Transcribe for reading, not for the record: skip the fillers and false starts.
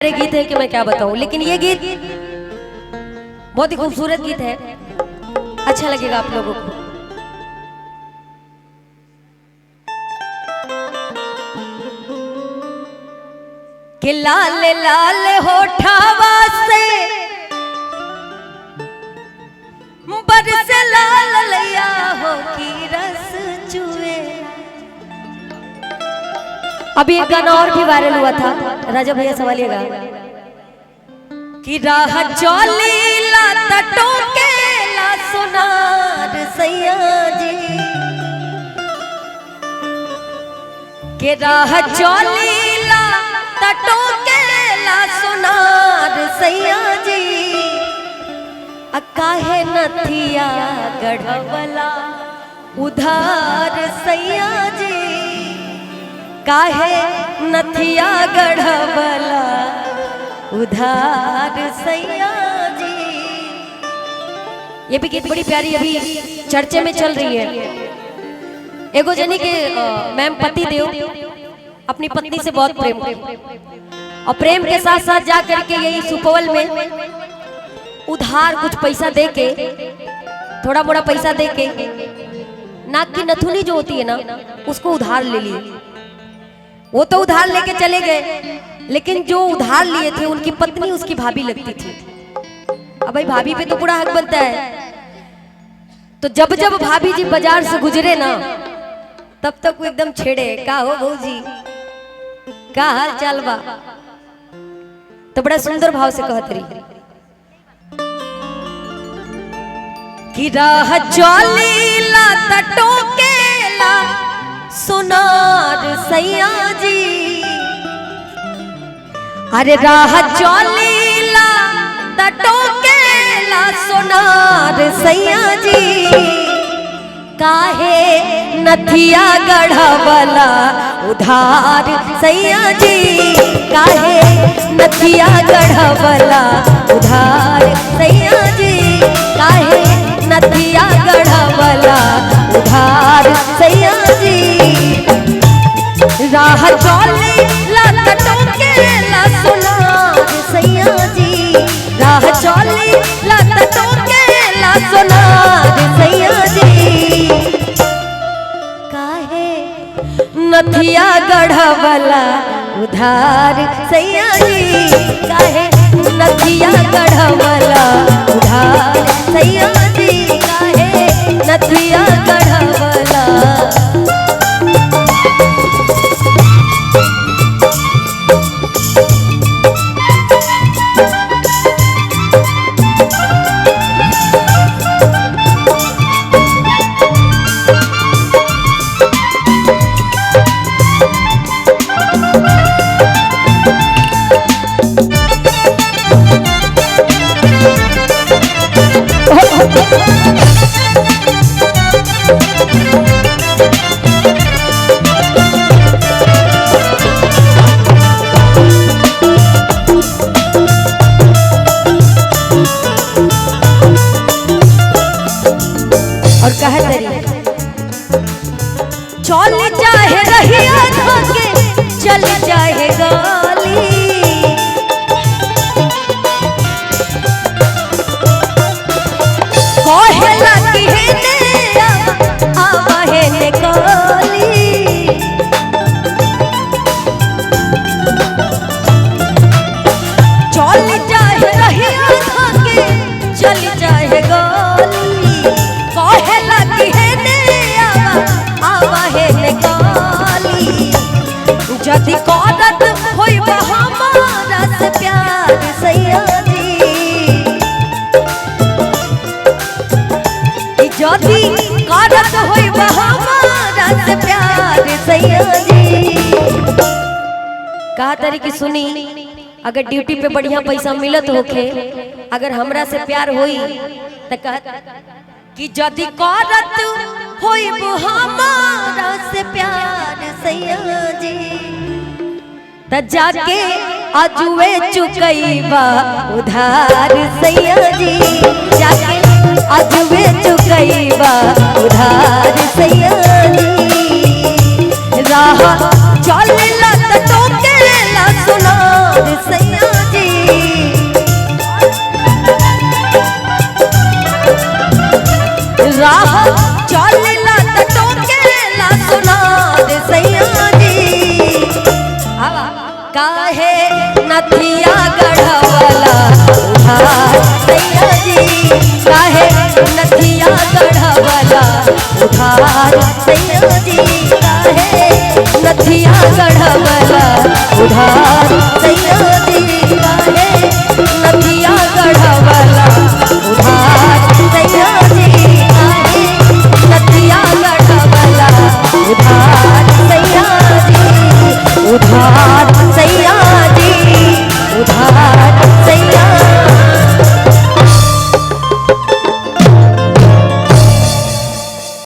गीत है कि मैं क्या बताऊं, लेकिन ये गीत बहुत ही खूबसूरत गीत है, अच्छा लगेगा आप लोगों को। कि लाल लाल होठावा से बरस लाल लैया हो की रस चुए। अभी एक गाना और भी वायरल हुआ था, राजा भैया सवालिएगा कि राह चौली ला तटों के ला सोनार सैया जी, के राह चौली ला तटों के ला सोनार सैया जी, काहे नथिया गढ़वला उधार सैया जी, काहे नथिया गढ़वला उधार सैया जी। ये भी गीत बड़ी प्यारी अभी चर्चे में चल रही है। एगो जनी के मैम पति देव अपनी पत्नी से बहुत प्रेम और प्रेम के साथ साथ जा करके यही सुपौल में उधार कुछ पैसा दे के, थोड़ा मोड़ा पैसा दे के नाक की नथुनी जो होती है ना उसको उधार ले लिए। वो तो उधार लेके चले गए, लेकिन जो उधार लिए थे उनकी पत्नी उसकी भाभी लगती थी। अब भाई भाभी पे तो पूरा हक बनता है, तो जब जब भाभी जी बाजार से गुजरे ना तब तक वो एकदम छेड़े, का हो भौजी, का हाल चाल बा। तो बड़ा सुंदर भाव से कहत रही कि राह चौली ला तटों के ला सोनार सैया जी, अरे राह चौली ला तटों के ला सोनार सैया जी, काहे नथिया गढ़वला उधार सैया जी, काहे नथिया गढ़वला उधार सैया जी, काहे नथिया गढ़वला उधार सैया जी। राह चौली ला तटों के ला सोनार सैया जी, राह चौली ला तटों के ला सोनार सैया जी, काहे नथिया गढ़वला उधार सैया जी, काहे नथिया गढ़वला उधार सैया जी, काहे नथिया गढ़वला। और कहे तरी चल चाहे रहिया धागे चल चाहे गाली, कहेला कि हे ने आवा हे ने काली, चल चाहे रहिया धागे चल चाहे गाली, कहेला कि हे ने आवा हे ने काली, जदि करत होइब हमारा से प्यार सैया जी, जदि करत होइब हमारा से प्यार सैया जी। कहा तरी कि सुनी, अगर ड्यूटी पे बढ़िया पैसा मिलत होखे, अगर हमरा से प्यार होई त कह कि जदि करत होइब हमारा से प्यार सैया जी, त जाके अजुए चुकैबा उधार सैया जी, जाके अजुए चुकैबा उधार सैया जी। राह चौली ला तटों के ला सोनार सैया काहे नथिया गढ़वाला उधार सैया जी, काहे नथिया गढ़वाला उधार सैया जी, काहे नथिया गढ़वाला उधार सैया